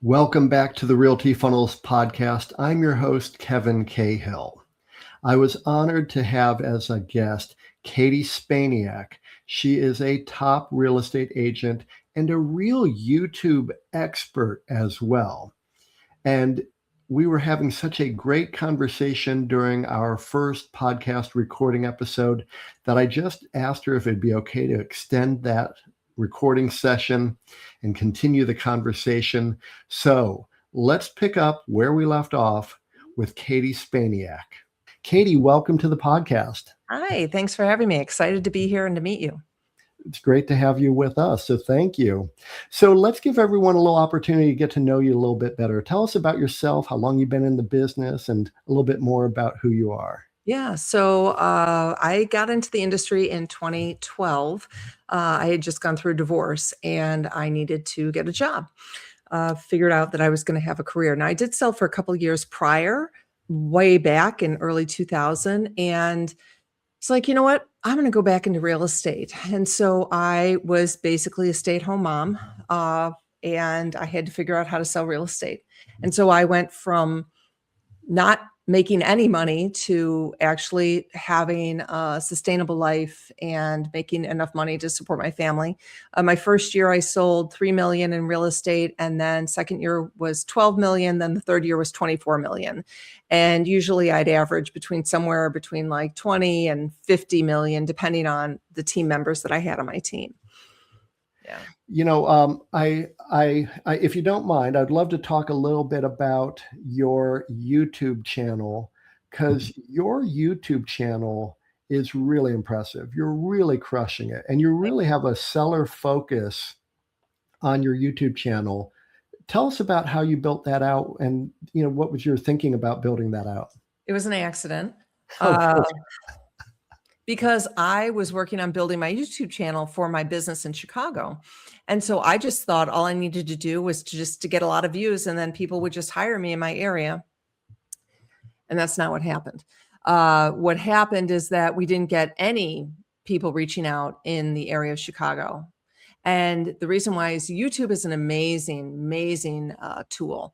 Welcome back to the Realty Funnels podcast. I'm your host, Kevin Cahill. I was honored to have as a guest Kati Spaniak. She is a top real estate agent and a real YouTube expert as well. And we were having such a great conversation during our first podcast recording episode that I just asked her if it'd be okay to extend that recording session and continue the conversation. So let's pick up where we left off with Kati Spaniak. Kati, welcome to the podcast. Hi, thanks for having me. Excited to be here and to meet you. It's great to have you with us, so thank you. So let's give everyone a little opportunity to get to know you a little bit better. Tell us about yourself, how long you've been in the business, and a little bit more about who you are. Yeah, so I got into the industry in 2012. I had just gone through a divorce and I needed to get a job. Figured out that I was going to have a career. Now, I did sell for a couple of years prior, way back in early 2000. And it's like, you know what? I'm going to go back into real estate. And so I was basically a stay-at-home mom, and I had to figure out how to sell real estate. And so I went from not making any money to actually having a sustainable life and making enough money to support my family. My first year, I sold 3 million in real estate, and then second year was 12 million. Then the third year was 24 million. And usually I'd average somewhere between like 20 and 50 million, depending on the team members that I had on my team. Yeah. If you don't mind, I'd love to talk a little bit about your YouTube channel, because your YouTube channel is really impressive. You're really crushing it, and you really have a seller focus on your YouTube channel. Tell us about how you built that out, and what was your thinking about building that out? It was an accident. Oh, because I was working on building my YouTube channel for my business in Chicago. And so I just thought all I needed to do was to get a lot of views, and then people would just hire me in my area. And that's not what happened. What happened is that we didn't get any people reaching out in the area of Chicago. And the reason why is YouTube is an amazing tool,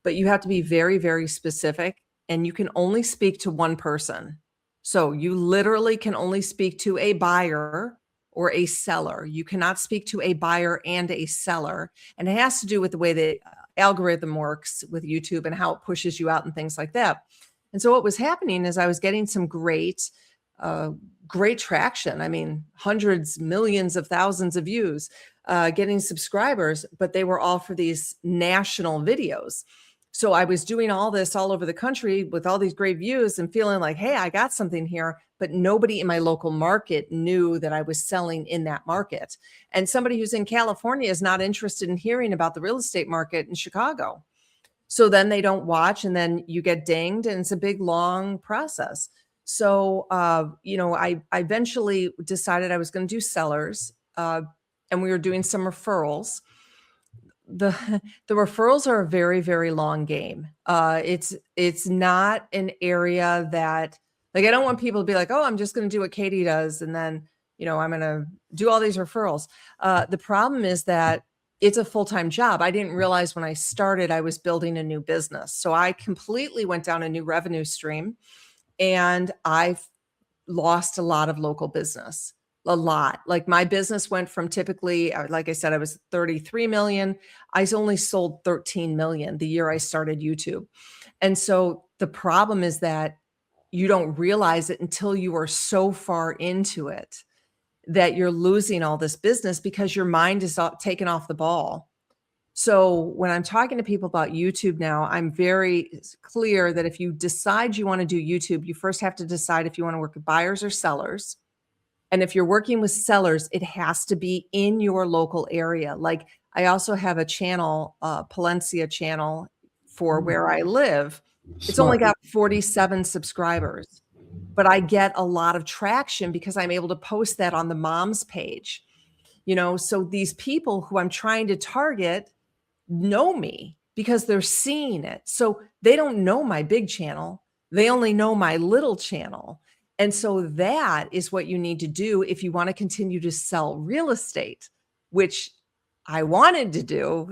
but you have to be very, very specific, and you can only speak to one person. So you literally can only speak to a buyer or a seller. You cannot speak to a buyer and a seller. And it has to do with the way the algorithm works with YouTube and how it pushes you out and things like that. And so what was happening is I was getting some great traction. I mean, hundreds, millions of thousands of views, getting subscribers, but they were all for these national videos. So I was doing all this all over the country with all these great views and feeling like, hey, I got something here, but nobody in my local market knew that I was selling in that market. And somebody who's in California is not interested in hearing about the real estate market in Chicago. So then they don't watch, and then you get dinged, and it's a big, long process. So, I eventually decided I was going to do sellers, and we were doing some referrals. The referrals are a very, very long game. It's not an area that, like, I don't want people to be like, oh, I'm just going to do what Kati does, and then, I'm going to do all these referrals. The problem is that it's a full-time job. I didn't realize when I started, I was building a new business. So I completely went down a new revenue stream, and I've lost a lot of local business. A lot. Like, my business went from typically, like I said, I was 33 million. I only sold 13 million the year I started YouTube. And so the problem is that you don't realize it until you are so far into it that you're losing all this business because your mind is taken off the ball. So when I'm talking to people about YouTube now, I'm very clear that if you decide you want to do YouTube, you first have to decide if you want to work with buyers or sellers. And if you're working with sellers, it has to be in your local area. Like, I also have a channel, Palencia channel for where I live. It's only got 47 subscribers, but I get a lot of traction because I'm able to post that on the mom's page. So these people who I'm trying to target know me because they're seeing it. So they don't know my big channel. They only know my little channel. And so that is what you need to do if you want to continue to sell real estate, which I wanted to do,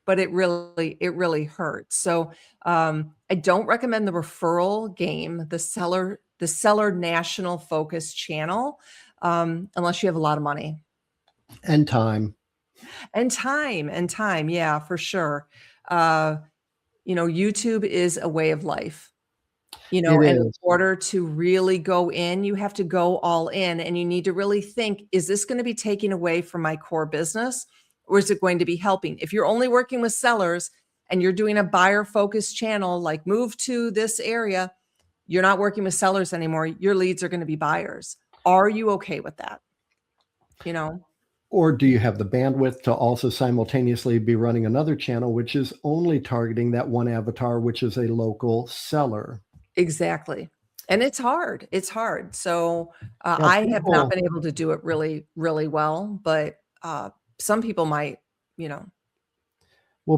but it really hurts. So I don't recommend the referral game, the seller national focus channel, unless you have a lot of money And time. and time and time. Yeah, for sure. Uh, YouTube is a way of life. It And in is. order to really go in, you have to go all in, and you need to really think, is this going to be taking away from my core business, or is it going to be helping? If you're only working with sellers and you're doing a buyer focused channel, like move to this area, you're not working with sellers anymore. Your leads are going to be buyers. Are you okay with that? You know, Or do you have the bandwidth to also simultaneously be running another channel, which is only targeting that one avatar, which is a local seller? exactly. And it's hard. It's hard. So Now, I have not people, been able to do it really, really well, but some people might, you know,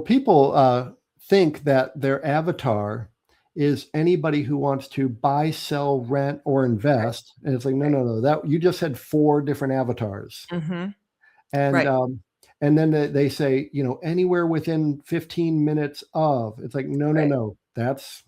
people think that their avatar is anybody who wants to buy, sell, rent, or right, invest. And it's like, no, right. no, no. That you just had four different avatars, Hmm. and Right, um, and then they say, anywhere within 15 minutes of. It's like, no, no, right. no. That's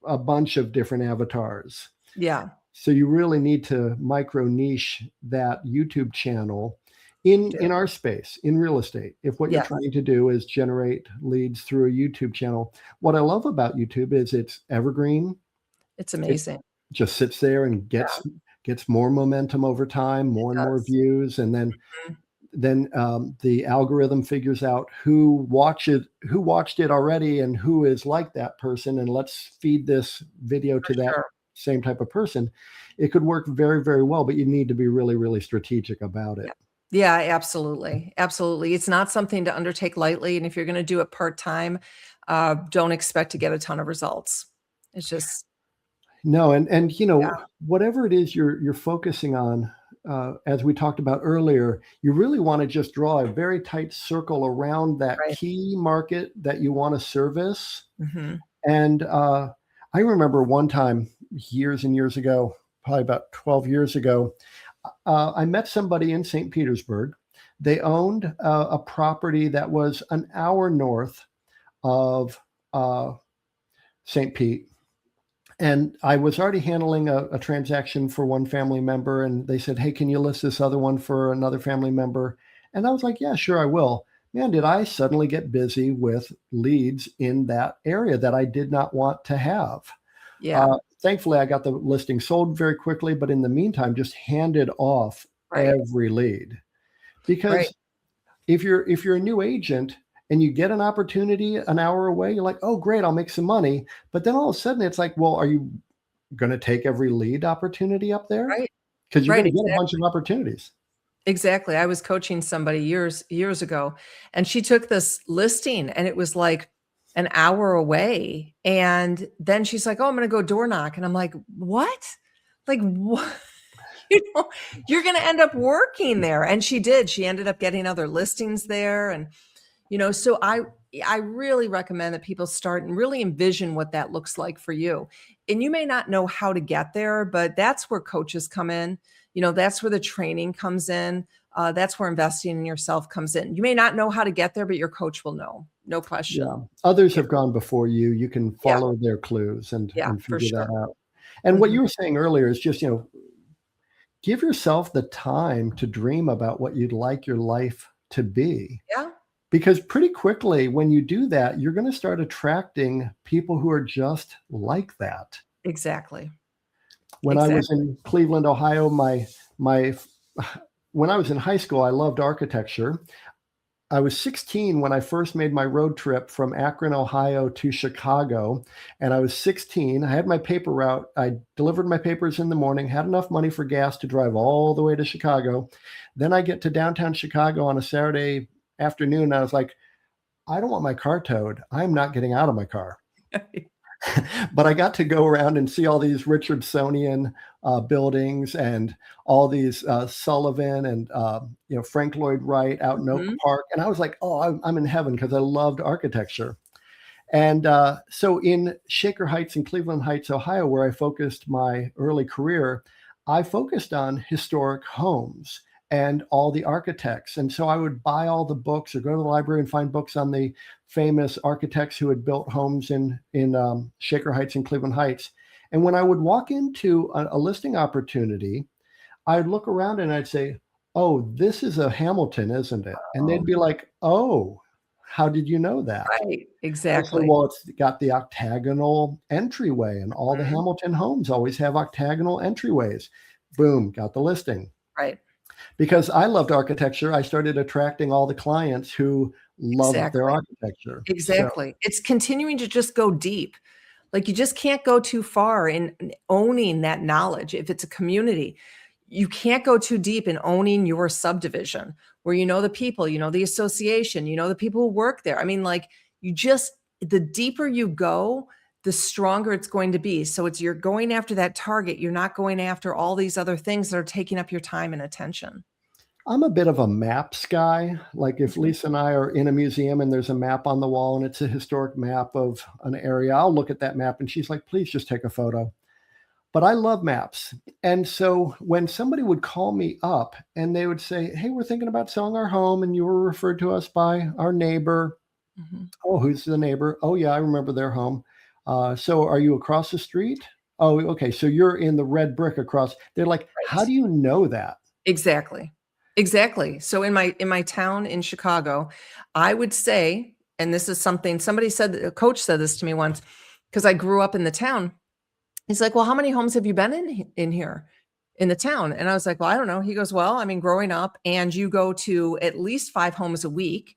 a bunch of different avatars. Yeah, So you really need to micro niche that YouTube channel you in do. in our space in real estate. If what you're Yes, trying to do is generate leads through a YouTube channel, what I love about YouTube is it's evergreen. it's It amazing. just sits there and Yeah, gets more momentum over time, it more and more does. views, and then Mhm. then the algorithm figures out who watched it already, and who is like that person, and let's feed this video For to that sure. same type of person. It could work very, very well, but you need to be really, really strategic about Yeah. it. Yeah, absolutely. Absolutely. It's not something to undertake lightly. And if you're going to do it part time, don't expect to get a ton of results. It's just, No, and yeah, whatever it is you're focusing on, as we talked about earlier, you really want to just draw a very tight circle around that right. key market that you want to service. Hmm. And I remember one time, years and years ago, probably about 12 years ago, I met somebody in St. Petersburg. They owned a property that was an hour north of uh, St. Pete. And I was already handling a transaction for one family member. And they said, "Hey, can you list this other one for another family member?" And I was like, "Yeah, sure, I will." Man, did I suddenly get busy with leads in that area that I did not want to have. Yeah, Thankfully, I got the listing sold very quickly, but in the meantime, just handed off right. every lead. Right. Because if you're a new agent and you get an opportunity an hour away, you're like, "Oh, great, I'll make some money." But then all of a sudden, it's like, well, are you going to take every lead opportunity up there? Right. Because you're Right. going to get a bunch Exactly. of opportunities. Exactly. I was coaching somebody years ago, and she took this listing and it was like an hour away. And then she's like, "Oh, I'm going to go door knock." And I'm like, "What? Like what?" You know, you're going to end up working there. And she did. She ended up getting other listings there. And, so I really recommend that people start and really envision what that looks like for you. And you may not know how to get there, but that's where coaches come in. That's where the training comes in. That's where investing in yourself comes in. You may not know how to get there, but your coach will know. No Yeah. question. Others Yeah. have gone before you. You can Yeah. follow their clues and Yeah, and for figure that sure. out. And what Mhm. you were saying earlier is just, give yourself the time to dream about what you'd like your life to be. Yeah, Because pretty quickly, when you do that, you're going to start attracting people who are just like that. exactly. When I was Exactly. in Cleveland, Ohio, my when I was in high school, I loved architecture. I was 16 when I first made my road trip from Akron, Ohio to Chicago. And I was 16. I had my paper route. I delivered my papers in the morning, had enough money for gas to drive all the way to Chicago. Then I get to downtown Chicago on a Saturday afternoon. And I was like, I don't want my car towed. I'm not getting out of my car. But I got to go around and see all these Richardsonian buildings and all these Sullivan and Frank Lloyd Wright out in Oak Mhm. Park, and I was like, "Oh, I'm in heaven," because I loved architecture. And so in Shaker Heights and Cleveland Heights, Ohio, where I focused my early career, I focused on historic homes. and all the architects. And so I would buy all the books or go to the library and find books on the famous architects who had built homes in Shaker Heights and Cleveland Heights. And when I would walk into a listing opportunity, I'd look around and I'd say, "Oh, this is a Hamilton, isn't it?" And they'd be like, "Oh, how did you know that?" Right. I say, Exactly. "Well, it's got the octagonal entryway, and all the Mhm. Hamilton homes always have octagonal entryways." Boom, got the listing. Right. Because I loved architecture, I started attracting all the clients who loved their Exactly. architecture. So Exactly. It's continuing to just go deep. Like, you just can't go too far in owning that knowledge. If it's a community, you can't go too deep in owning your subdivision where you know the people, you know the association, you know the people who work there. I mean, like, you just the deeper you go, the stronger it's going to be. So it's you're going after that target. You're not going after all these other things that are taking up your time and attention. I'm a bit of a maps guy. Like if Mhm. Lisa and I are in a museum and there's a map on the wall and it's a historic map of an area, I'll look at that map and she's like, "Please just take a photo." But I love maps. And so when somebody would call me up and they would say, "Hey, we're thinking about selling our home and you were referred to us by our neighbor." Mhm. "Oh, who's the neighbor?" "Oh, yeah, I remember their home." So are you across the street?" "Oh, okay. So you're in the red brick across." They're like, "How Right. do you know that?" Exactly. Exactly. So in my town in Chicago, I would say, and this is something somebody said, a coach said this to me once, because I grew up in the town. He's like, "Well, how many homes have you been in here in the town?" And I was like, "Well, I don't know." He goes, "Well, I mean, growing up, and you go to at least 5 homes a week.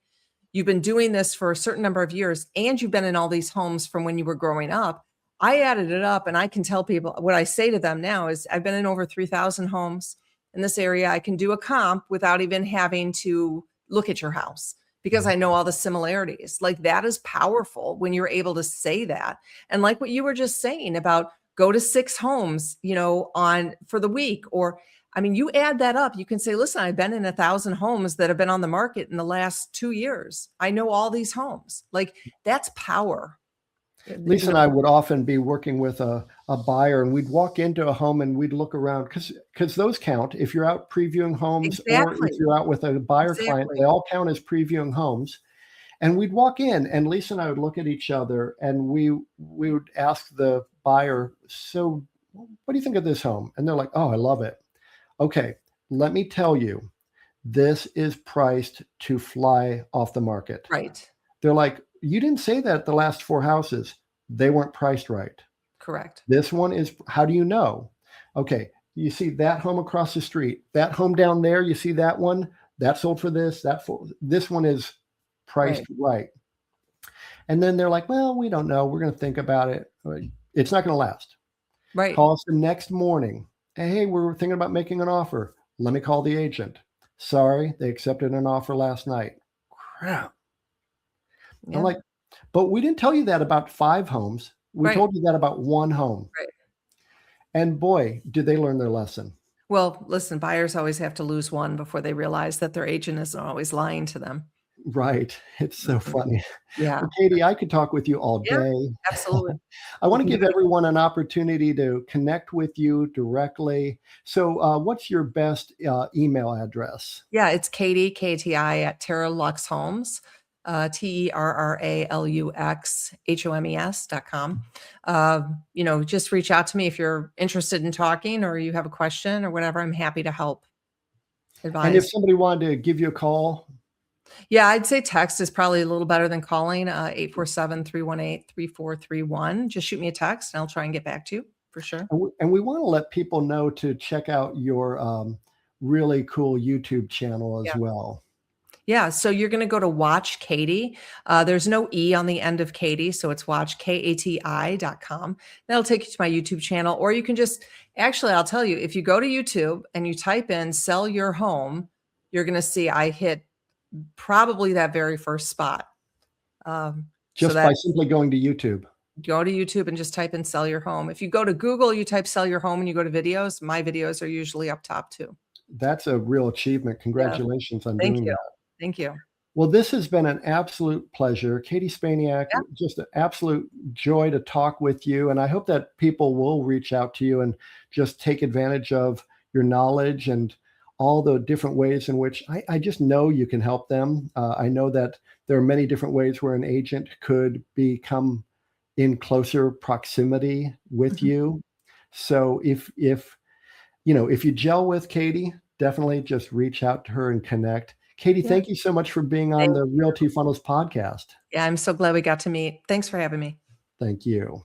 You've been doing this for a certain number of years, and you've been in all these homes from when you were growing up." I added it up, and I can tell people what I say to them now is I've been in over 3,000 homes in this area. I can do a comp without even having to look at your house because I know all the similarities. Like, that is powerful when you're able to say that. And like what you were just saying about go to 6 homes, on for the week, or I mean, you add that up, you can say, listen, I've been in 1,000 homes that have been on the market in the last 2 years. I know all these homes. Like, that's power. Lisa and I would often be working with a buyer, and we'd walk into a home and we'd look around because those count. If you're out previewing homes or if Exactly. you're out with a buyer client, Exactly. they all count as previewing homes. And we'd walk in, and Lisa and I would look at each other, and we would ask the buyer, "So, what do you think of this home?" And they're like, "Oh, I love it." "Okay, let me tell you, this is priced to fly off the market." Right. They're like, "You didn't say that the last 4 houses. They weren't priced right. Correct. This one is, how do you know?" "Okay, you see that home across the street, that home down there, you see that one? That sold for this, this one is priced Right. right." And then they're like, "Well, we don't know. We're gonna think about it. It's not gonna last." Right. Call us the next morning. "Hey, we're thinking about making an offer." "Let me call the agent." "Sorry, they accepted an offer last night." Crap. I'm Yeah. like, "But we didn't tell you that about 5 homes. We Right. told you that about 1 home." Right. And boy, did they learn their lesson. Well, listen, buyers always have to lose one before they realize that their agent isn't always lying to them. Right. It's so Mhm. funny. Yeah. Well, Katie, I could talk with you all Yeah. day. Absolutely. I We want to can do give it. everyone an opportunity to connect with you directly. So, what's your best email address? Yeah, it's Katie, Kati at Terra Lux Homes, TerraLuxHomes.com. Just reach out to me if you're interested in talking or you have a question or whatever. I'm happy to help And if advise. somebody wanted to give you a call, Yeah, I'd say text is probably a little better than calling 847-318-3431. Just shoot me a text and I'll try and get back to you for sure. and we want to let people know to check out your really cool YouTube channel as Yeah. well. Yeah, so you're gonna go to Watch Katie. There's no E on the end of Katie, so it's watch, KATI.com. That'll take you to my YouTube channel, or you can just actually, I'll tell you, if you go to YouTube and you type in "sell your home," you're gonna see I hit probably that very first spot. So Just by that's simply going to YouTube. go to YouTube and just type in "sell your home." If you go to Google, you type "sell your home" and you go to videos, my videos are usually up top too. That's a real achievement. Yeah, Congratulations on thank doing you. that. Thank you. Well, this has been an absolute pleasure. Katie Spaniak, Yeah, just an absolute joy to talk with you. And I hope that people will reach out to you and just take advantage of your knowledge and all the different ways in which I just know you can help them. I know that there are many different ways where an agent could become in closer proximity with Mhm. you. So if if you gel with Katie, definitely just reach out to her and connect. Katie, Yeah. thank you so much for being on Thank the you. Realty Funnels podcast. Yeah, I'm so glad we got to meet. Thanks for having me. Thank you.